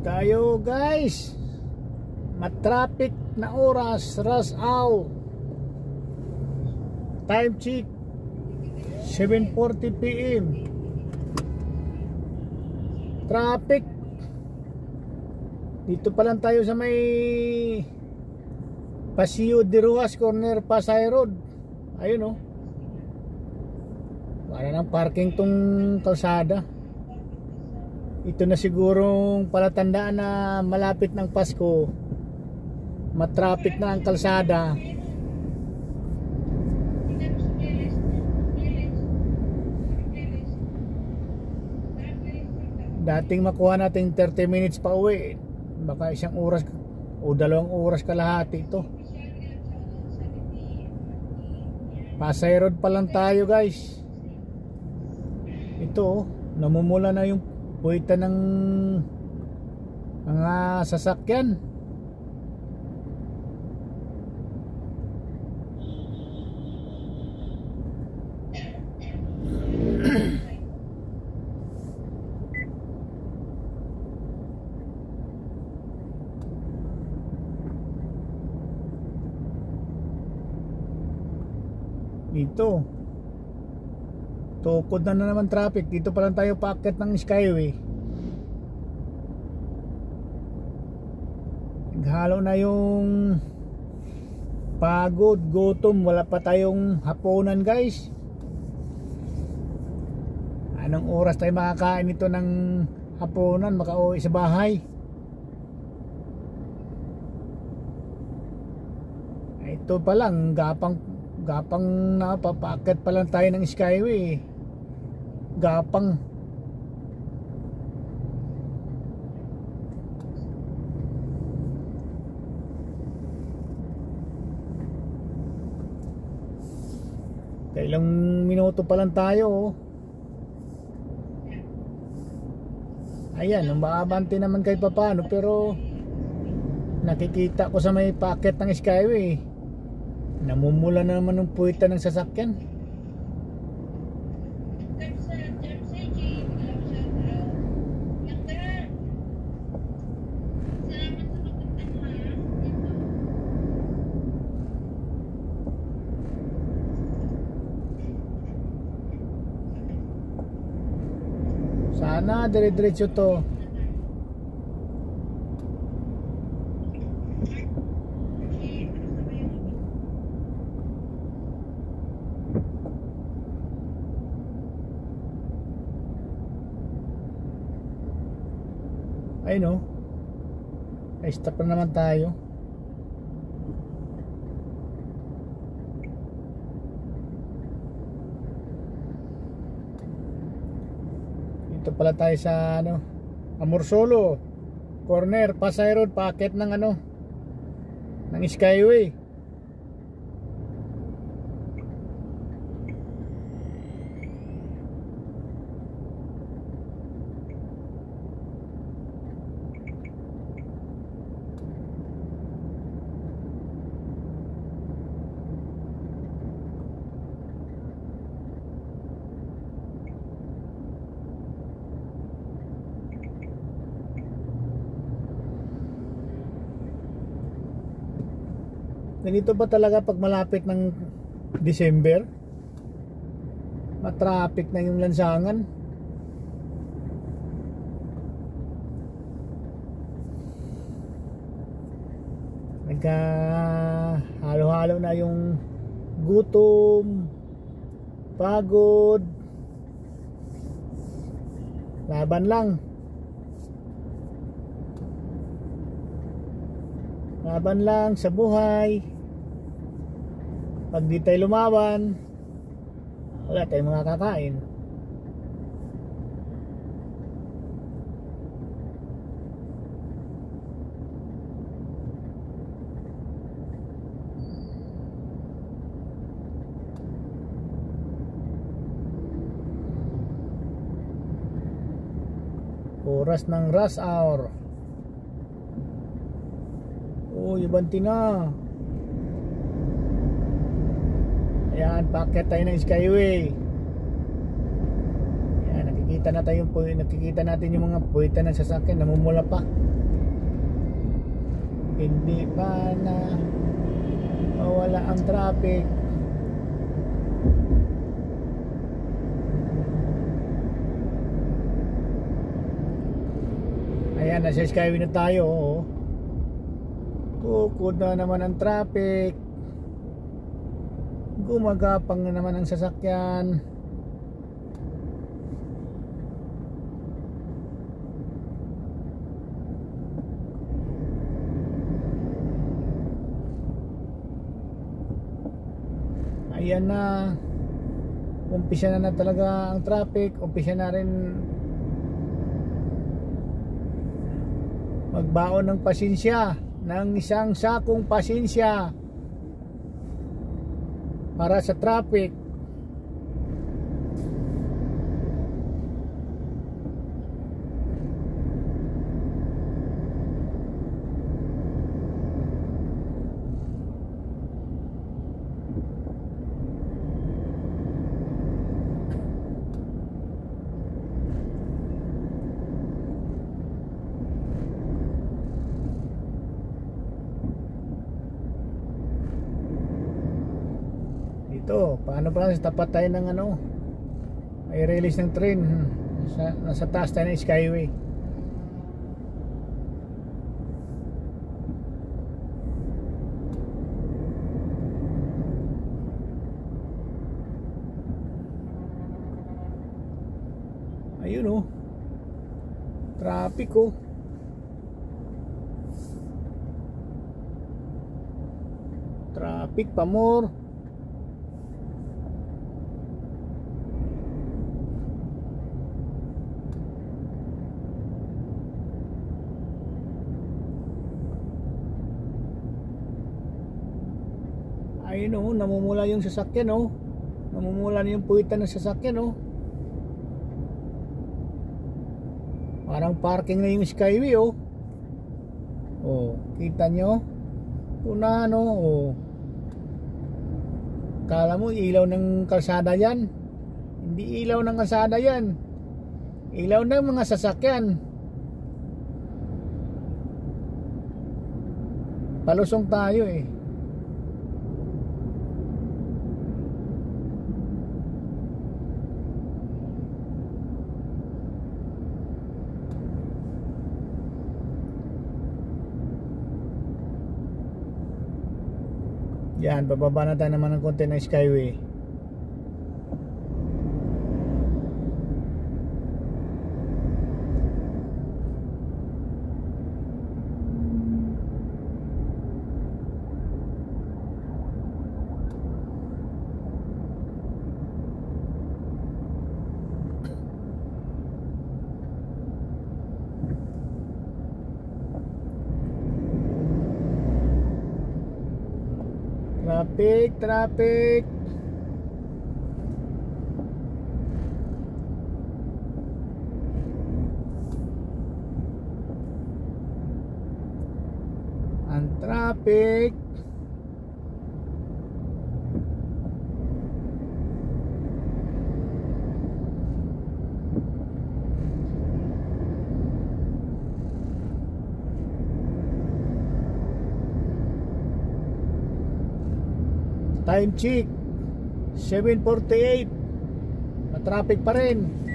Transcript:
tayo guys, matraffic na oras, rush hour, time check 7:40 PM. Traffic dito pa lang tayo sa may Paseo de Ruas corner, Pasay Road. Ayun oh, wala nang parking tong kalsada. Ito na sigurong palatandaan na malapit ng Pasko, matraffic na ang kalsada. Dating makuha natin 30 minutes pa uwi, baka 1 oras o 2 oras kalahati ito. Pasay Road pa lang tayo guys. Ito oh, namumula na yung puwita ng mga sasakyan. Dito tukod na naman traffic. Dito pa lang tayo paakyat ng Skyway. Naghalo na yung pagod, gutom. Wala pa tayong hapunan guys. Anong oras tayo makakain ito ng hapunan, makauwi sa bahay? Ito pa lang, gapang na papaakyat pa lang tayo ng Skyway. Gapang. Kailang minuto pa lang tayo oh. Ayan, umaabante naman kahit papano, pero nakikita ko sa may paakyat ng Skyway, namumula na naman ng puwita ng sasakyan. Sana dire-diretso to. Ay no, ay stop na naman tayo. Dito pala tayo sa ano, Amorsolo corner, Pasay Road, paakyat ng ano, ng Skyway. Ganito ba talaga pag malapit ng December? Matraffic na yung lansangan. Nagka halo-halo na yung gutom, pagod, laban lang. Laban lang sa buhay. Pag di tayo lumaban, wala tayong mga kakain. Oras ng rush hour. Oh, ibanti na. Ayan, paakyat tayo ng Skyway. Ayan, nakikita nakikita natin yung mga puwitan ng sasakyan, namumula pa. Hindi pa na mawala ang traffic. Ayan, nasa Skyway na tayo. Oh. Tukod na naman ang traffic. Gumagapang na naman ang sasakyan. Ayan na. Umpisa na talaga ang traffic. Umpisa na rin magbaon ng pasensya, ng isang sakong pasensya para sa traffic. Ito, paano pala sa tapat tayo ng ano, may release ng train. Nasa taas tayo ng Skyway. Ayun oh, traffic oh. Traffic pa more. Ayun oh, namumula yung sasakyan oh. Namumula na yung puwitan ng sasakyan oh. Parang parking na yung Skyway oh. Oh, kita nyo? Unahan oh. Kala mo ilaw ng kalsada yan? Hindi ilaw ng kalsada yan. Ilaw ng mga sasakyan. Palusong tayo eh. Yan, bababa na tayo naman ng konti ng Skyway. Traffic. Ang traffic. Time check 7:48. Matraffic pa rin.